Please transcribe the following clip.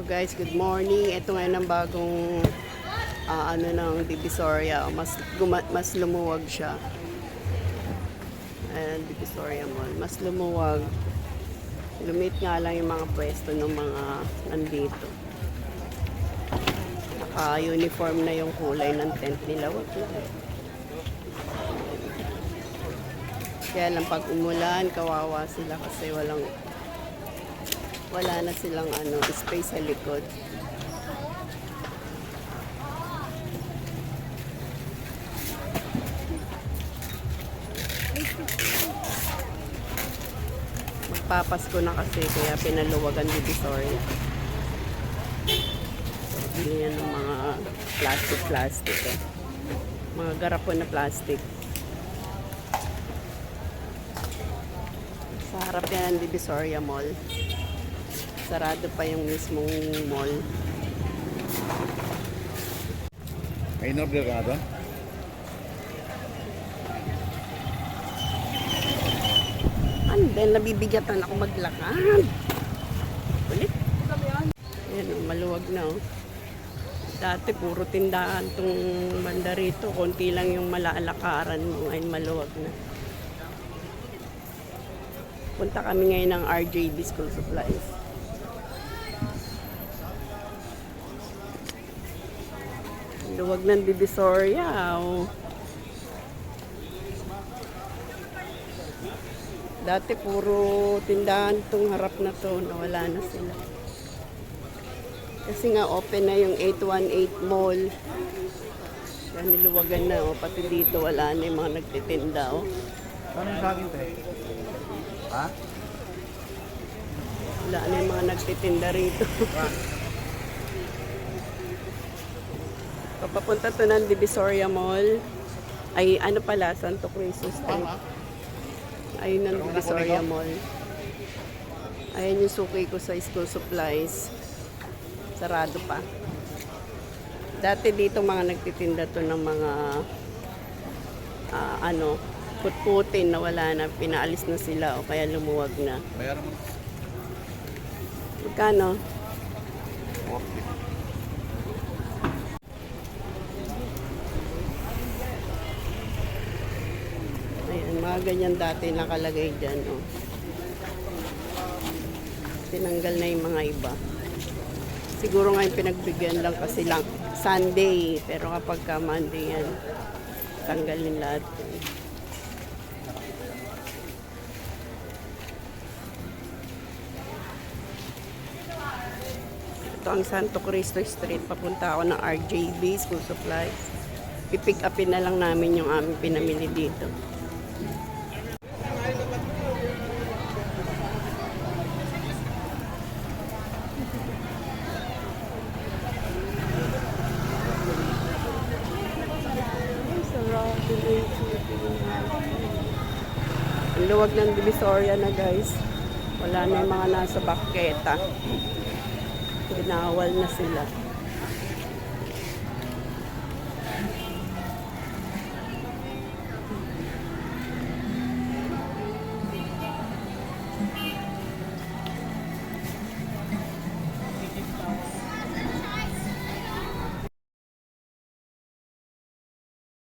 So guys, good morning. Ito ngayon ang bagong ng Divisoria. Mas lumuwag siya. Ayan, Divisoria Mall. Mas lumuwag. Lumit nga lang yung mga pwesto ng mga nandito. Naka-uniform na yung kulay ng tent nila. Wag lang. Kaya lang pag umulan, kawawa sila kasi wala na silang space sa likod. Magpapasko na kasi kaya pinaluwagan ni Divisoria. Bili yan ng mga plastic mga garapon na plastic. Sa harap yan ang Divisoria Mall. Sarado pa yung mismong mall. May inorder ka na doon? And then, nabibigatan ako maglakad. Ulit. Ayan, maluwag na. Oh. Dati, puro tindahan itong banda rito. Konti lang yung malalakaran mo. Ngayon, maluwag na. Punta kami ngayon ng RJB School Supplies. Luwag ng Divisoria. Oh. Dati puro tindahan itong harap na to. Nawala na sila. Kasi nga open na yung 818 Mall. Kaya niluwagan na. Oh. Pati dito wala na yung mga nagtitinda. Oh. Ano yung sa akin, te? Ha? Wala na yung mga nagtitinda rito. Papunta to ng Divisoria Mall. Ay, ano pala, Santo Cristo Street. Ayun ang Divisoria Mall. Ayan yung suki ko sa school supplies. Sarado pa. Dati dito mga nagtitinda to ng mga putputin na wala na. Pinaalis na sila o kaya lumuwag na. Bayaran mo. Magkano? 40. Mga ganyan dati nakalagay dyan. Oh. Tinanggal na yung mga iba. Siguro nga yung pinagbigyan lang kasi lang Sunday. Pero kapag ka Monday yan, tanggalin lahat. Ito ang Santo Cristo Street. Papunta ako ng RJB School Supplies. Pipick upin na lang namin yung aming pinamili dito. Ang luwag ng Divisoria na guys. Wala na yung mga nasa baketa. Ginawal na sila.